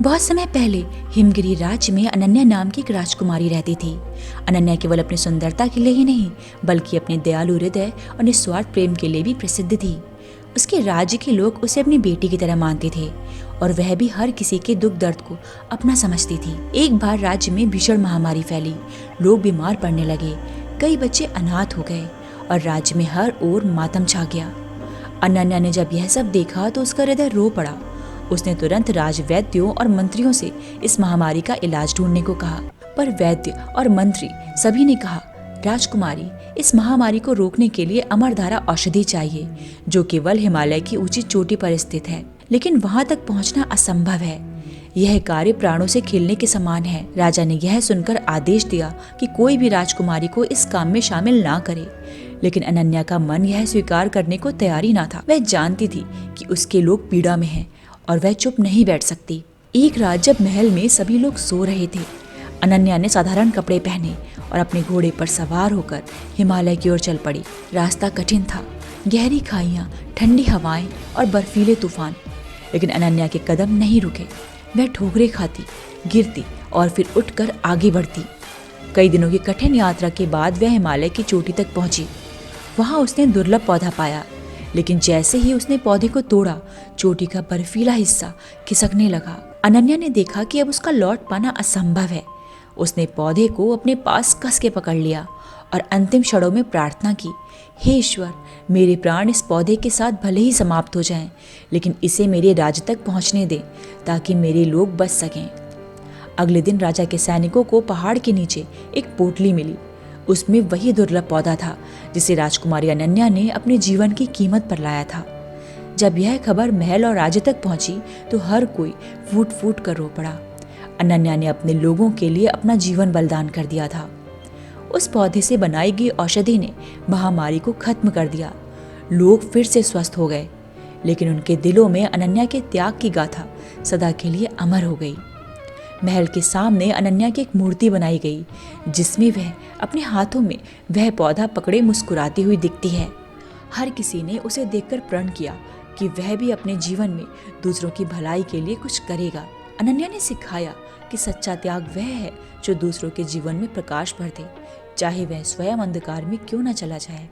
बहुत समय पहले हिमगिरी राज्य में अनन्या नाम की एक राजकुमारी रहती थी। अनन्या केवल अपनी सुंदरता के लिए ही नहीं बल्कि अपने दयालु हृदय और निस्वार्थ प्रेम के लिए भी प्रसिद्ध थी। उसके राज्य के लोग उसे अपनी बेटी की तरह मानते थे और वह भी हर किसी के दुख दर्द को अपना समझती थी। एक बार राज्य में भीषण महामारी फैली, लोग बीमार पड़ने लगे, कई बच्चे अनाथ हो गए और राज्य में हर ओर मातम छा गया। अनन्या ने जब यह सब देखा तो उसका हृदय रो पड़ा। उसने तुरंत राजवैद्यों और मंत्रियों से इस महामारी का इलाज ढूंढने को कहा, पर वैद्य और मंत्री सभी ने कहा, राजकुमारी, इस महामारी को रोकने के लिए अमरधारा औषधि चाहिए जो केवल हिमालय की ऊंची चोटी पर स्थित है, लेकिन वहां तक पहुंचना असंभव है। यह कार्य प्राणों से खेलने के समान है। राजा ने यह सुनकर आदेश दिया कि कोई भी राजकुमारी को इस काम में शामिल ना करे, लेकिन अनन्या का मन यह स्वीकार करने को तैयार ही ना था। वह जानती थी कि उसके लोग पीड़ा में हैं और वह चुप नहीं बैठ सकती। एक रात जब महल में सभी लोग सो रहे थे, अनन्या ने साधारण कपड़े पहने और अपने घोड़े पर सवार होकर हिमालय की ओर चल पड़ी। रास्ता कठिन था, गहरी खाइयां, ठंडी हवाएं और बर्फीले तूफान, लेकिन अनन्या के कदम नहीं रुके। वह ठोकरें खाती, गिरती और फिर उठकर आगे बढ़ती। कई दिनों की कठिन यात्रा के बाद वह हिमालय की चोटी तक पहुंची। वहां उसने दुर्लभ पौधा पाया, लेकिन जैसे ही उसने पौधे को तोड़ा, चोटी का बर्फीला हिस्सा खिसकने लगा। अनन्या ने देखा कि अब उसका लौट पाना असंभव है। उसने पौधे को अपने पास कस के पकड़ लिया और अंतिम क्षणों में प्रार्थना की, हे ईश्वर, मेरे प्राण इस पौधे के साथ भले ही समाप्त हो जाएं, लेकिन इसे मेरे राज्य तक पहुंचने दे ताकि मेरे लोग बच सकें। अगले दिन राजा के सैनिकों को पहाड़ के नीचे एक पोटली मिली। उसमें वही दुर्लभ पौधा था जिसे राजकुमारी अनन्या ने अपने जीवन की कीमत पर लाया था। जब यह खबर महल और राज्य तक पहुंची तो हर कोई फूट फूट कर रो पड़ा। अनन्या ने अपने लोगों के लिए अपना जीवन बलिदान कर दिया था। उस पौधे से बनाई गई औषधि ने महामारी को खत्म कर दिया। लोग फिर से स्वस्थ हो गए, लेकिन उनके दिलों में अनन्या के त्याग की गाथा सदा के लिए अमर हो गई। महल के सामने अनन्या की एक मूर्ति बनाई गई जिसमें वह अपने हाथों में वह पौधा पकड़े मुस्कुराती हुई दिखती है। हर किसी ने उसे देखकर प्रण किया कि वह भी अपने जीवन में दूसरों की भलाई के लिए कुछ करेगा। अनन्या ने सिखाया कि सच्चा त्याग वह है जो दूसरों के जीवन में प्रकाश भर दे, चाहे वह स्वयं अंधकार में क्यों न चला जाए।